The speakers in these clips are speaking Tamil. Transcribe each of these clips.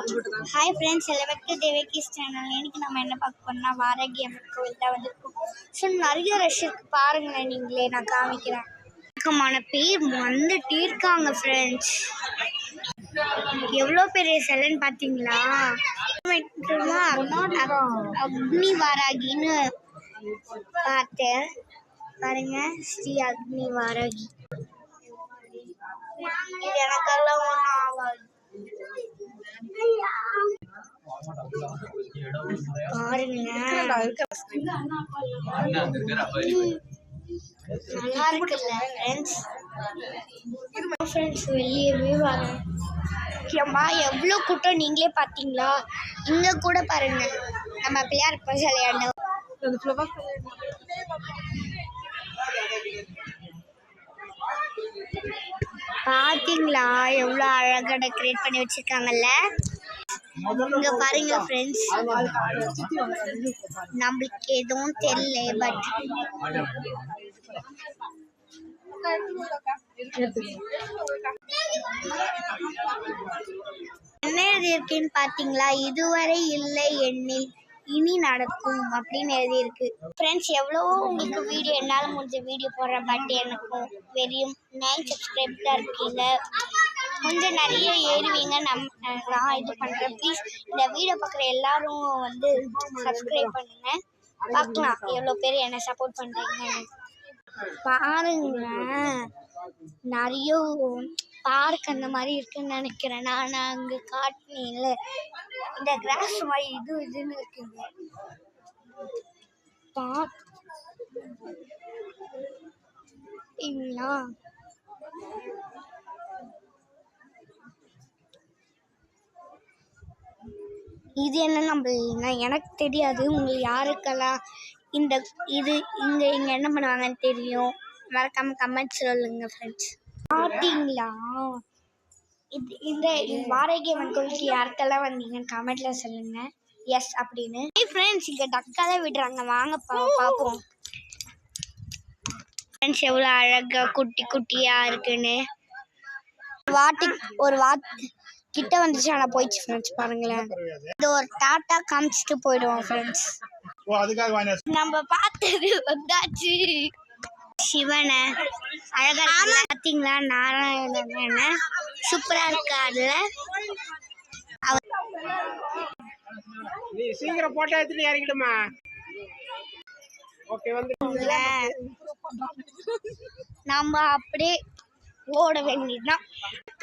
Hi friends, welcome to Devaki's channel. இன்னைக்கு நம்ம என்ன பார்க்க போறோம்னா வாராகி அம்மன் கோவில் தான் வந்திருக்கோம். ஸோ நிறைய ரஷ் இருக்கு, பாருங்களேன் நீங்களே. நான் காமிக்கிறேன். அதிகமான பேர் வந்துட்டு இருக்காங்க ஃப்ரெண்ட்ஸ். எவ்வளோ பெரிய சிலைன்னு பார்த்தீங்களா? அக்னி வாராகின்னு பார்த்தேன். பாருங்க, ஸ்ரீ அக்னி வாராகி. இது எனக்கெல்லாம் ஒன்றும் ஆகாது. பாருங்க, நல்லா இருக்குல்ல ஃப்ரெண்ட்ஸ். வெளியவே வரேன் முக்கியமா எவ்வளோ கூட்டம் நீங்களே பார்த்தீங்களா? இங்க கூட பாருங்க, நம்ம பிள்ளையார் விளையாண்டோம். பாத்தீங்களா எவ்வளோ அழகா டெக்கரேட் பண்ணி வச்சிருக்காங்கல்ல. இங்க பாருங்க ஃப்ரெண்ட்ஸ், நம்மளுக்கு எதுவும் தெரியல, பட் என்ன எழுதியிருக்குன்னு பாத்தீங்களா? இதுவரை இல்லை எண்ணில் இனி நடக்கும் அப்படின்னு எழுதியிருக்கு ஃப்ரெண்ட்ஸ். எவ்வளவோ உங்களுக்கு வீடியோ என்னால் முடிஞ்ச வீடியோ போடுறேன், பட் எனக்கும் வெறும் 9 சப்ஸ்கிரைப் தான் இருக்கீங்க. கொஞ்சம் நிறைய ஏறுவீங்க, நான் இது பண்ணுறேன். ப்ளீஸ் இந்த வீடியோ பார்க்குற எல்லாரும் வந்து சப்ஸ்கிரைப் பண்ணுங்க. பார்க்கலாம் எவ்வளோ பேர் என்னை சப்போர்ட் பண்ணுறீங்க. பாருங்க, நிறைய பார்க் அந்த மாதிரி இருக்குன்னு நினைக்கிறேன். நான் அங்கே காட்டினேன்ல, இந்த கிராஸ் மாதிரி இதுன்னு இருக்குங்க. பார்த்தீங்களா? இது என்ன நம்மளா எனக்கு தெரியாது. உங்களுக்கு யாருக்கெல்லாம் இந்த இது இங்கே என்ன பண்ணுவாங்கன்னு தெரியும், மறக்காம கமெண்ட் சொல்லுங்க ஃப்ரெண்ட்ஸ். பார்த்தீங்களா? இந்த வாராகி அம்மன் கோவிலுக்கு யாருக்கெல்லாம் வந்தீங்கன்னு கமெண்ட்ல சொல்லுங்க எஸ் அப்படின்னு. ஃப்ரெண்ட்ஸ், இங்கே டக்கால விடுறாங்க, வாங்க பார்ப்போம் ஃப்ரெண்ட்ஸ். எவ்வளோ அழகா குட்டி குட்டியா இருக்குன்னு. ஒரு கிட்ட வந்துச்சு, ஆனால் போயிடுச்சு ஃப்ரெண்ட்ஸ். பாருங்களேன், இது ஒரு டாட்டா காமிச்சிட்டு போயிடுவோம் ஃப்ரெண்ட்ஸ். நம்ம பார்த்தது வந்தாச்சு. சிவனை அழகா பார்த்தீங்களா? நாராயணன் சூப்பரா இருக்காது. சீக்கிரம் போட்டோ எடுத்துட்டு இறங்கிடுமா? நம்ம அப்படியே ஓட வேண்டியதுதான்.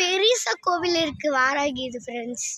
பெரிய கோவில் இருக்கு வாராகி இது ஃப்ரெண்ட்ஸ்.